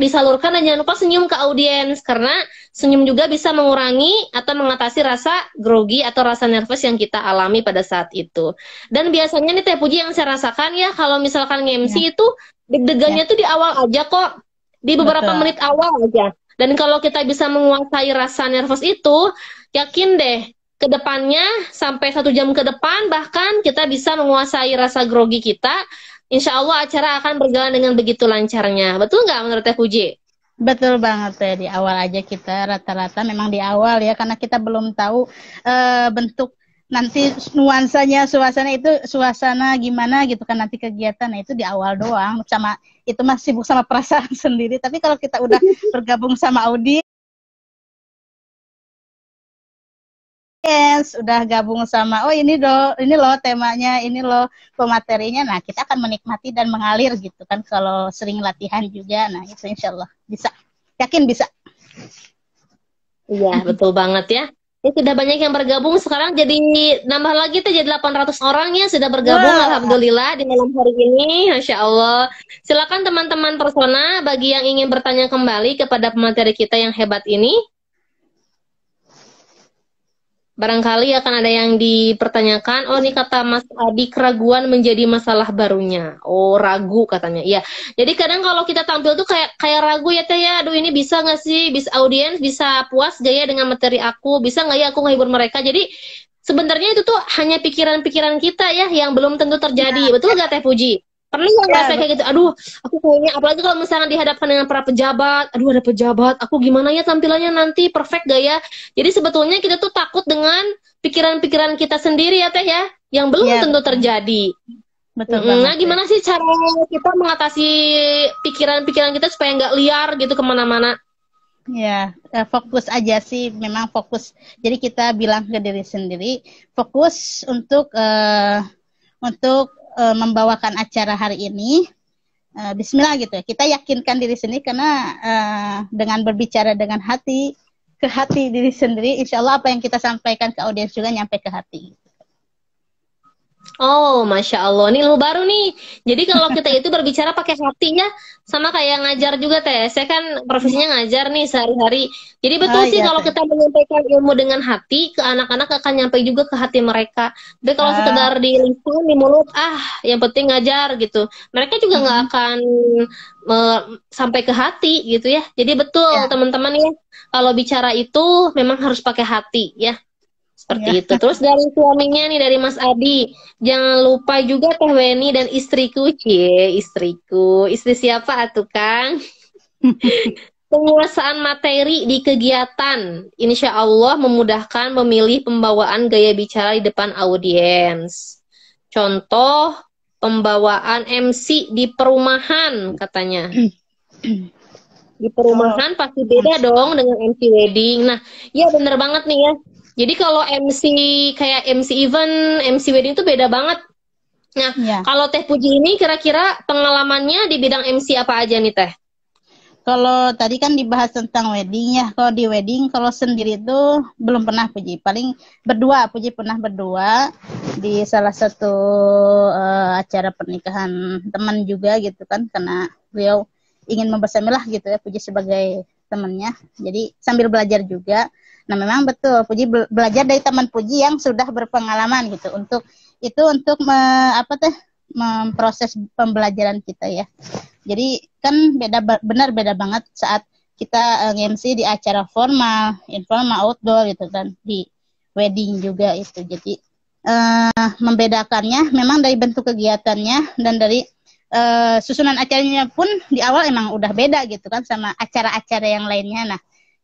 disalurkan, dan jangan lupa senyum ke audiens, karena senyum juga bisa mengurangi atau mengatasi rasa grogi atau rasa nervous yang kita alami pada saat itu. Dan biasanya nih Teh Puji yang saya rasakan ya, kalau misalkan nge-MC itu deg-degannya tuh di awal aja kok, di beberapa menit awal aja. Dan kalau kita bisa menguasai rasa nervous itu, yakin deh ke depannya sampai 1 jam ke depan bahkan kita bisa menguasai rasa grogi kita. Insya Allah acara akan berjalan dengan begitu lancarnya. Betul nggak menurut Teh Puji? Betul banget ya, di awal aja kita rata-rata memang di awal ya, karena kita belum tahu bentuk nanti nuansanya, suasana gimana gitu kan nanti kegiatan. Nah itu di awal doang, sama itu masih sibuk sama perasaan sendiri. Tapi kalau kita udah bergabung sama audiens, udah gabung sama, oh ini loh temanya, ini loh pematerinya, nah kita akan menikmati dan mengalir gitu kan kalau sering latihan juga. Nah itu insya Allah bisa, yakin bisa. Iya betul banget ya. Ya sudah banyak yang bergabung, sekarang jadi nambah lagi tuh jadi 800 orang ya sudah bergabung. Alhamdulillah di malam hari ini, Masya Allah. Silakan teman-teman Persona bagi yang ingin bertanya kembali kepada pemateri kita yang hebat ini. Barangkali akan ada yang dipertanyakan. Oh, ini kata Mas Adi, keraguan menjadi masalah barunya. Oh, ragu katanya. Iya. Jadi kadang kalau kita tampil tuh kayak ragu ya Teh ya. Aduh, ini bisa nggak sih? Bisa audiens bisa puas gak ya dengan materi aku? Bisa nggak ya aku menghibur mereka? Jadi sebenarnya itu tuh hanya pikiran-pikiran kita ya yang belum tentu terjadi. Betul nggak Teh Puji? Pernah nggak ngerasa kayak gitu? Aduh, aku kayaknya, apalagi kalau misalnya dihadapkan dengan para pejabat, aduh ada pejabat, aku gimana ya tampilannya nanti, perfect gak ya? Jadi sebetulnya kita tuh takut dengan pikiran-pikiran kita sendiri ya Teh ya, yang belum tentu terjadi. Betul Nah gimana sih cara kita mengatasi pikiran-pikiran kita supaya nggak liar gitu kemana-mana? Ya, fokus aja sih, memang fokus. Jadi kita bilang ke diri sendiri, fokus untuk membawakan acara hari ini, Bismillah gitu ya. Kita yakinkan diri sendiri, karena dengan berbicara dengan hati ke hati diri sendiri, insya Allah apa yang kita sampaikan ke audiens juga nyampe ke hati. Oh, Masya Allah. Ini lu baru nih. Jadi kalau kita itu berbicara pakai hati ya, sama kayak ngajar juga Teh. Saya kan profesinya ngajar nih sehari-hari. Jadi betul Oh sih iya kalau teh. kita menyampaikan ilmu dengan hati, ke anak-anak akan nyampe juga ke hati mereka. Tapi kalau Ah, sekedar di lisan, di mulut, yang penting ngajar gitu. Mereka juga nggak mm-mm. akan sampai ke hati gitu ya. Jadi betul Ya, teman-teman ya, kalau bicara itu memang harus pakai hati ya. ya. Seperti itu. Terus dari suaminya nih, dari Mas Adi, jangan lupa juga Teh Weni dan istriku, istriku, istri siapa atuh Kang? Penguasaan materi di kegiatan, insya Allah memudahkan memilih pembawaan gaya bicara di depan audiens. Contoh, pembawaan MC di perumahan katanya. Di Oh, perumahan pasti beda dong dengan MC wedding. Nah, ya bener banget nih ya. Jadi kalau MC kayak MC event, MC wedding itu beda banget. Nah, ya. kalau Teh Puji ini kira-kira pengalamannya di bidang MC apa aja nih Teh? Kalau tadi kan dibahas tentang wedding ya. Kalau di wedding, kalau sendiri itu belum pernah Puji. Paling berdua, Puji pernah berdua di salah satu acara pernikahan teman juga gitu kan. Karena beliau ingin mempersamilah gitu ya Puji sebagai temannya. Jadi sambil belajar juga. Nah memang betul Puji belajar dari teman Puji yang sudah berpengalaman gitu. Untuk apa teh memproses pembelajaran kita ya. Jadi kan benar beda banget saat kita nge-MC di acara formal, informal, outdoor gitu kan, di wedding juga itu. Jadi membedakannya memang dari bentuk kegiatannya dan dari susunan acaranya pun di awal emang udah beda gitu kan sama acara-acara yang lainnya. Nah,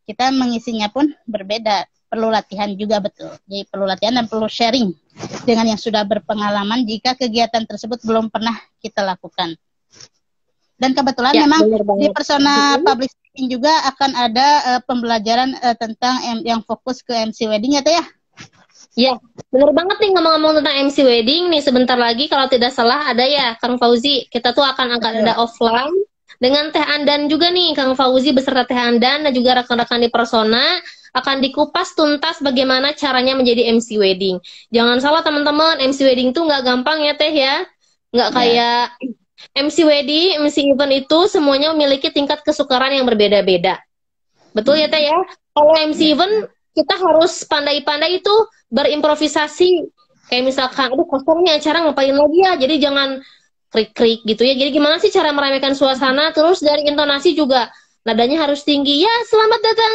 kita mengisinya pun berbeda. Perlu latihan juga betul. Jadi perlu latihan dan perlu sharing dengan yang sudah berpengalaman jika kegiatan tersebut belum pernah kita lakukan. Dan kebetulan Ya, memang bener di banget. persona public speaking juga akan ada pembelajaran tentang yang fokus ke MC wedding ya Teh ya? Ya, bener banget nih ngomong-ngomong tentang MC wedding nih. Sebentar lagi kalau tidak salah ada ya Kang Fauzi. Kita tuh akan ada Betul. offline dengan Teh Andan juga nih, Kang Fauzi beserta Teh Andan dan juga rekan-rekan di Persona akan dikupas tuntas bagaimana caranya menjadi MC wedding. Jangan salah teman-teman, MC wedding tuh nggak gampang ya Teh ya. Nggak Ya. kayak MC wedding, MC event itu semuanya memiliki tingkat kesukaran yang berbeda-beda. Betul ya Teh ya? Kalau MC Ya. event kita harus pandai-pandai itu berimprovisasi. Kayak misalkan, aduh kosong nih acara ngapain lagi ya? Jadi jangan krik-krik gitu ya. Jadi gimana sih cara meramaikan suasana? Terus dari intonasi juga nadanya harus tinggi. Ya, selamat datang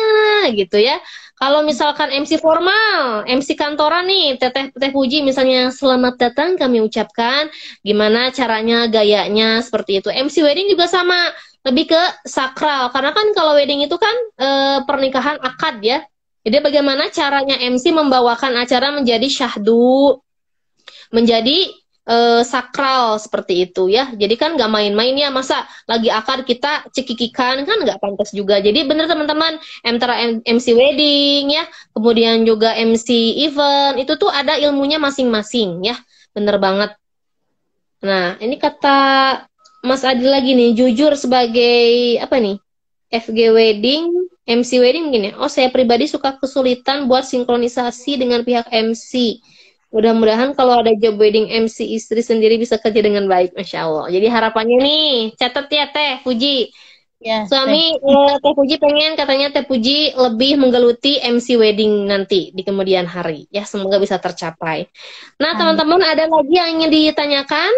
gitu ya. Kalau misalkan MC formal, MC kantoran nih, Teteh Puji misalnya selamat datang kami ucapkan, gimana caranya, gayanya seperti itu. MC wedding juga sama, lebih ke sakral. Karena kan kalau wedding itu kan pernikahan akad ya. Jadi bagaimana caranya MC membawakan acara menjadi syahdu, menjadi sakral seperti itu ya. Jadi kan nggak main-main ya, masa lagi akad kita cekikikan kan nggak pantas juga. Jadi bener teman-teman, antara MC wedding ya, kemudian juga MC event itu tuh ada ilmunya masing-masing ya. Bener banget. Nah, ini kata Mas Adil lagi nih, jujur sebagai apa nih? FG wedding, MC wedding gini. Oh, saya pribadi suka kesulitan buat sinkronisasi dengan pihak MC. Mudah-mudahan kalau ada job wedding MC istri sendiri bisa kerja dengan baik, Masya Allah. Jadi harapannya nih, catat ya Teh Puji. Ya, Teh. Suami Teh Puji pengen katanya Teh Puji lebih menggeluti MC wedding nanti di kemudian hari. Ya, semoga bisa tercapai. Nah, Amin. teman-teman ada lagi yang ingin ditanyakan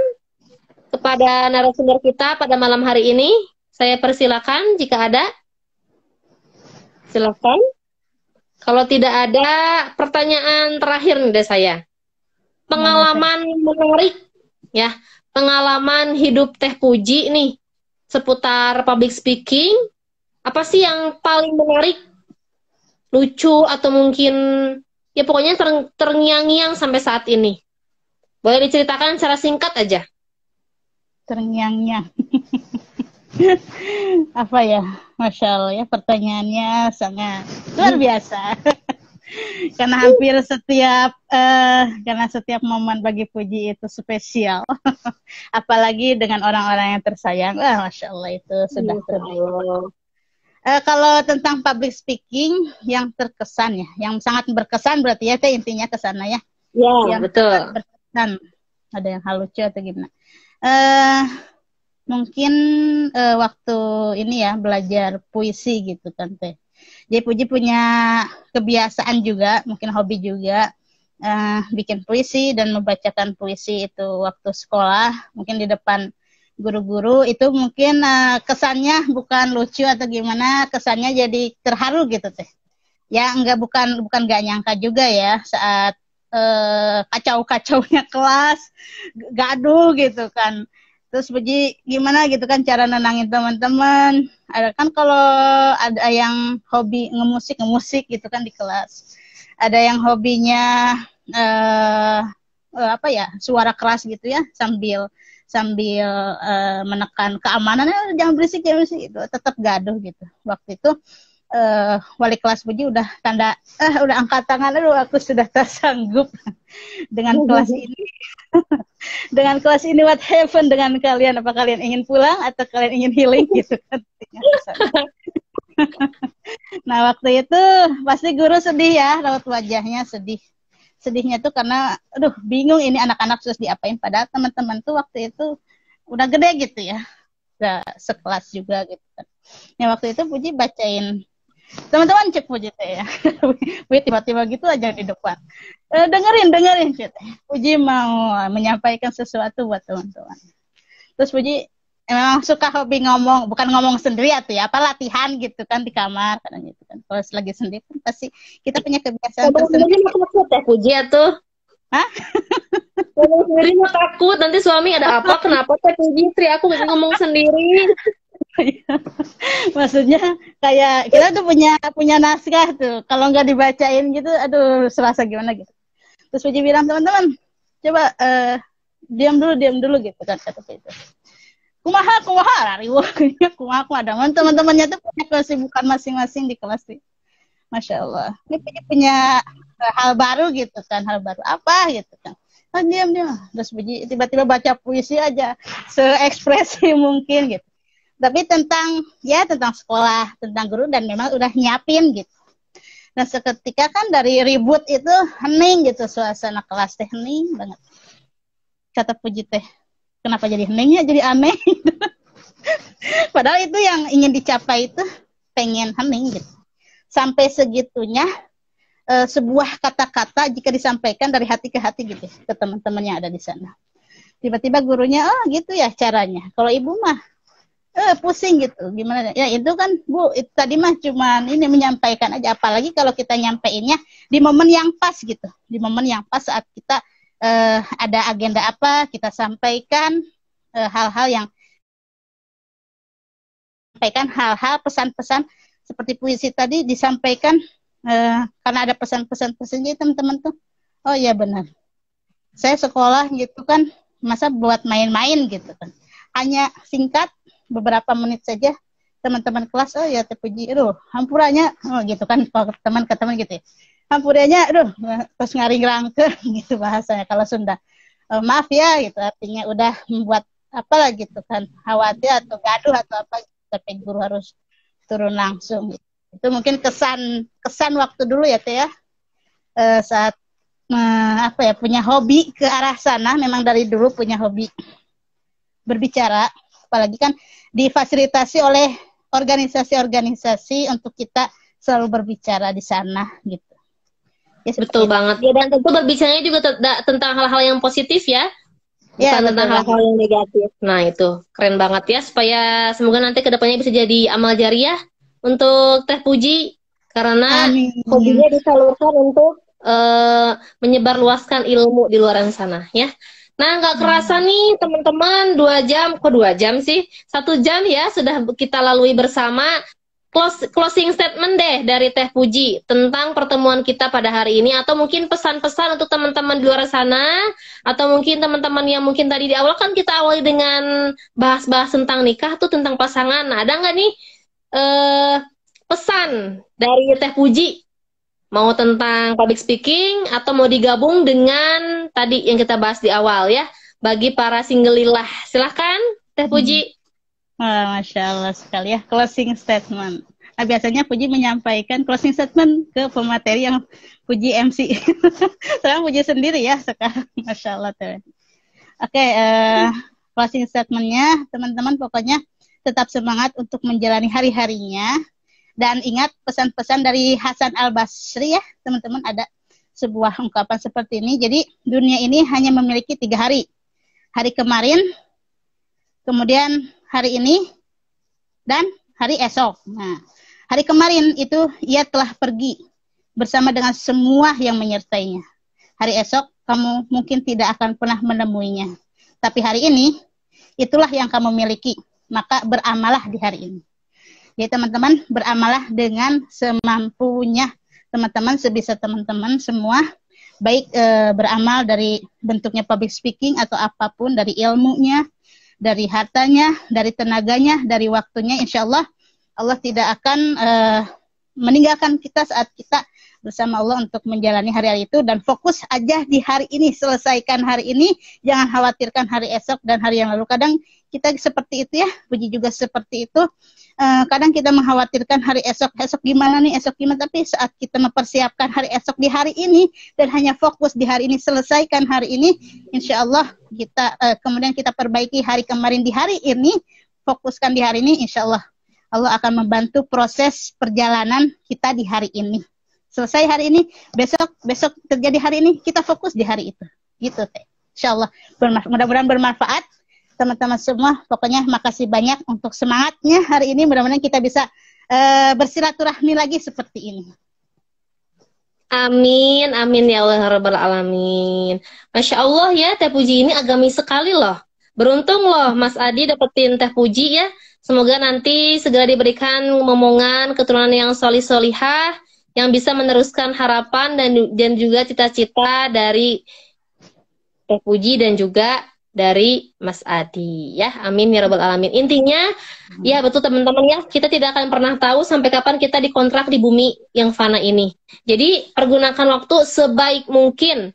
kepada narasumber kita pada malam hari ini? Saya persilakan jika ada. Silakan. Kalau tidak ada pertanyaan terakhir nih dari saya. Gimana Teh? Pengalaman menarik ya, pengalaman hidup Teh Puji nih seputar public speaking, apa sih yang paling menarik, lucu atau mungkin ya pokoknya terngiang-ngiang sampai saat ini? Boleh diceritakan secara singkat aja. Terngiang-ngiang. Apa ya? Masya Allah ya pertanyaannya sangat luar biasa. Karena setiap momen bagi Puji itu spesial. Apalagi dengan orang-orang yang tersayang. Masya Allah itu sudah terbaik. Kalau tentang public speaking yang terkesan ya, yang sangat berkesan berarti ya, Teh, intinya ke sana ya. Ya, Yang betul. sangat berkesan. ada yang hal lucu atau gimana. Eh mungkin waktu ini ya belajar puisi gitu kan Teh. Jadi Puji punya kebiasaan juga, mungkin hobi juga bikin puisi dan membacakan puisi itu waktu sekolah, mungkin di depan guru-guru itu mungkin kesannya bukan lucu atau gimana, kesannya jadi terharu gitu Teh. Ya bukan nggak nyangka juga ya saat kacau-kacaunya kelas, gaduh gitu kan. Terus Puji gimana gitu kan cara nenangin teman-teman. Ada kan kalau ada yang hobi ngemusik gitu kan di kelas. Ada yang hobinya apa ya, suara keras gitu ya sambil menekan keamanan, jangan berisik gitu. Tetap gaduh gitu. Waktu itu wali kelas Puji udah udah angkat tangan, aduh aku sudah tak sanggup dengan kelas ini. Dengan kelas ini, what heaven dengan kalian, apa kalian ingin pulang atau kalian ingin healing gitu kan. Nah waktu itu pasti guru sedih ya, raut wajahnya sedihnya tuh karena aduh bingung ini anak-anak terus diapain, padahal teman-teman tuh waktu itu udah gede gitu ya, udah sekelas juga gitu kan. Yang waktu itu Puji bacain, teman-teman cek Puji teh ya. Puji tiba-tiba gitu aja di depan. Dengerin cek. Puji mau menyampaikan sesuatu buat teman-teman. Terus Puji emang suka hobi ngomong, bukan ngomong sendiri atau ya, apa latihan gitu kan di kamar kadang gitu kan. Kalau lagi sendiri kan pasti kita punya kebiasaan tersendiri. Takut ya Puji tuh. Hah? Ngomong sendiri mah takut, nanti suami ada apa, kenapa teh Puji, Tri aku ngomong sendiri. Maksudnya kayak kita tuh punya naskah tuh, kalau nggak dibacain gitu aduh serasa gimana gitu. Terus Puji bilang, teman-teman coba diam dulu gitu kan, kata itu kumaha kumaha ada teman-temannya tuh punya kesibukan masing-masing di kelas sih. Masya Allah, ini punya hal baru gitu kan, hal baru apa gitu kan. Diam terus Puji tiba-tiba baca puisi aja se-ekspresi mungkin gitu. Tapi tentang sekolah, tentang guru, dan memang udah nyiapin gitu. Nah seketika kan dari ribut itu hening gitu, suasana kelas teh hening banget. Kata Puji teh, kenapa jadi heningnya, jadi aneh gitu. Padahal itu yang ingin dicapai itu pengen hening gitu. Sampai segitunya sebuah kata-kata jika disampaikan dari hati ke hati gitu ke teman-teman yang ada di sana. Tiba-tiba gurunya, gitu ya caranya. Kalau ibu mah pusing gitu, gimana ya, itu kan Bu, itu tadi mah cuman ini menyampaikan aja, apalagi kalau kita nyampeinnya di momen yang pas gitu, di momen yang pas saat kita ada agenda apa, kita sampaikan hal-hal yang sampaikan hal-hal pesan-pesan seperti puisi tadi disampaikan karena ada pesan-pesan teman-teman tuh, oh iya benar, saya sekolah gitu kan masa buat main-main gitu kan, hanya singkat beberapa menit saja teman-teman kelas, oh ya Puji, hampurannya gitu kan, kalau teman ke teman gitu ya, hampurannya terus ngaring rangke gitu bahasanya kalau Sunda, maaf ya gitu, artinya udah membuat apalah gitu kan, khawatir atau gaduh atau apa gitu, tapi guru harus turun langsung gitu. Itu mungkin kesan waktu dulu ya Teh ya, saat punya hobi ke arah sana, memang dari dulu punya hobi berbicara, apalagi kan difasilitasi oleh organisasi-organisasi untuk kita selalu berbicara di sana gitu. Ya, betul banget ya, dan tentu berbicaranya juga tentang hal-hal yang positif ya, bukan tentang hal-hal yang negatif. Nah itu keren banget ya, supaya semoga nanti kedepannya bisa jadi amal jariah untuk Teh Puji, karena hobinya disalurkan untuk menyebarluaskan ilmu di luar sana ya. Nah, nggak kerasa nih teman-teman, 2 jam, kok 2 jam sih? 1 jam ya sudah kita lalui bersama. Closing statement deh dari Teh Puji tentang pertemuan kita pada hari ini, atau mungkin pesan-pesan untuk teman-teman di luar sana, atau mungkin teman-teman yang mungkin tadi di awal kan kita awali dengan bahas-bahas tentang nikah tuh, tentang pasangan. Nah, ada nggak nih pesan dari Teh Puji? Mau tentang public speaking atau mau digabung dengan tadi yang kita bahas di awal ya, bagi para single lillah. Silahkan Teh Puji. Masya Allah sekali ya, closing statement. Nah, biasanya Puji menyampaikan closing statement ke pemateri yang Puji MC. Sekarang Puji sendiri ya sekarang, Masya Allah. Oke, closing statementnya, teman-teman pokoknya tetap semangat untuk menjalani hari-harinya. Dan ingat pesan-pesan dari Hasan Al-Basri ya, teman-teman, ada sebuah ungkapan seperti ini. Jadi dunia ini hanya memiliki 3 hari. Hari kemarin, kemudian hari ini, dan hari esok. Nah, hari kemarin itu ia telah pergi bersama dengan semua yang menyertainya. Hari esok kamu mungkin tidak akan pernah menemuinya. Tapi hari ini, itulah yang kamu miliki. Maka beramalah di hari ini. Ya teman-teman, beramalah dengan semampunya teman-teman, sebisa teman-teman semua. Baik beramal dari bentuknya public speaking atau apapun, dari ilmunya, dari hartanya, dari tenaganya, dari waktunya. Insya Allah, Allah tidak akan meninggalkan kita saat kita bersama Allah untuk menjalani hari-hari itu. Dan fokus aja di hari ini, selesaikan hari ini, jangan khawatirkan hari esok dan hari yang lalu. Kadang kita seperti itu ya, Puji juga seperti itu. Kadang kita mengkhawatirkan hari esok gimana nih, esok gimana, tapi saat kita mempersiapkan hari esok di hari ini dan hanya fokus di hari ini, selesaikan hari ini, insya Allah kita kemudian kita perbaiki hari kemarin di hari ini, fokuskan di hari ini, insya Allah Allah akan membantu proses perjalanan kita di hari ini. Selesai hari ini, besok terjadi hari ini, kita fokus di hari itu. Gitu teh. Insya Allah mudah-mudahan bermanfaat teman-teman semua. Pokoknya makasih banyak untuk semangatnya hari ini. Mudah-mudahan kita bisa bersilaturahmi lagi seperti ini. Amin, amin ya Allah Rabbal Alamin. Masya Allah ya, Teh Puji ini agamis sekali loh. Beruntung loh Mas Adi dapetin Teh Puji ya. Semoga nanti segera diberikan momongan keturunan yang solih-solihah, yang bisa meneruskan harapan dan juga cita-cita dari Teh Puji dan juga dari Mas Adi ya, amin ya Rabbal Alamin. Intinya ya betul teman-teman ya, kita tidak akan pernah tahu sampai kapan kita dikontrak di bumi yang fana ini. Jadi pergunakan waktu sebaik mungkin,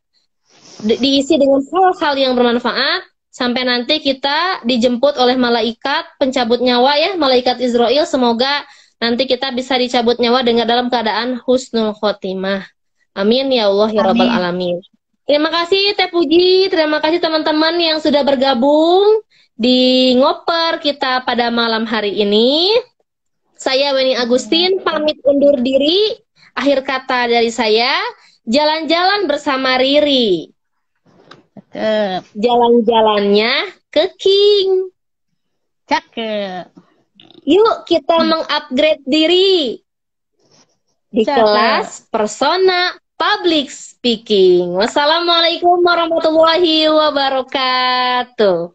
diisi dengan hal-hal yang bermanfaat sampai nanti kita dijemput oleh malaikat pencabut nyawa ya, malaikat Israel. Semoga nanti kita bisa dicabut nyawa dengan dalam keadaan husnul khotimah. Amin ya Allah ya Rabbal Alamin. Terima kasih Teh Puji, terima kasih teman-teman yang sudah bergabung di ngoper kita pada malam hari ini. Saya Weni Agustin pamit undur diri. Akhir kata dari saya, jalan-jalan bersama Riri. Jalan-jalannya ke King. Cakep. Yuk kita mengupgrade diri di kelas persona public speaking. Wassalamualaikum warahmatullahi wabarakatuh.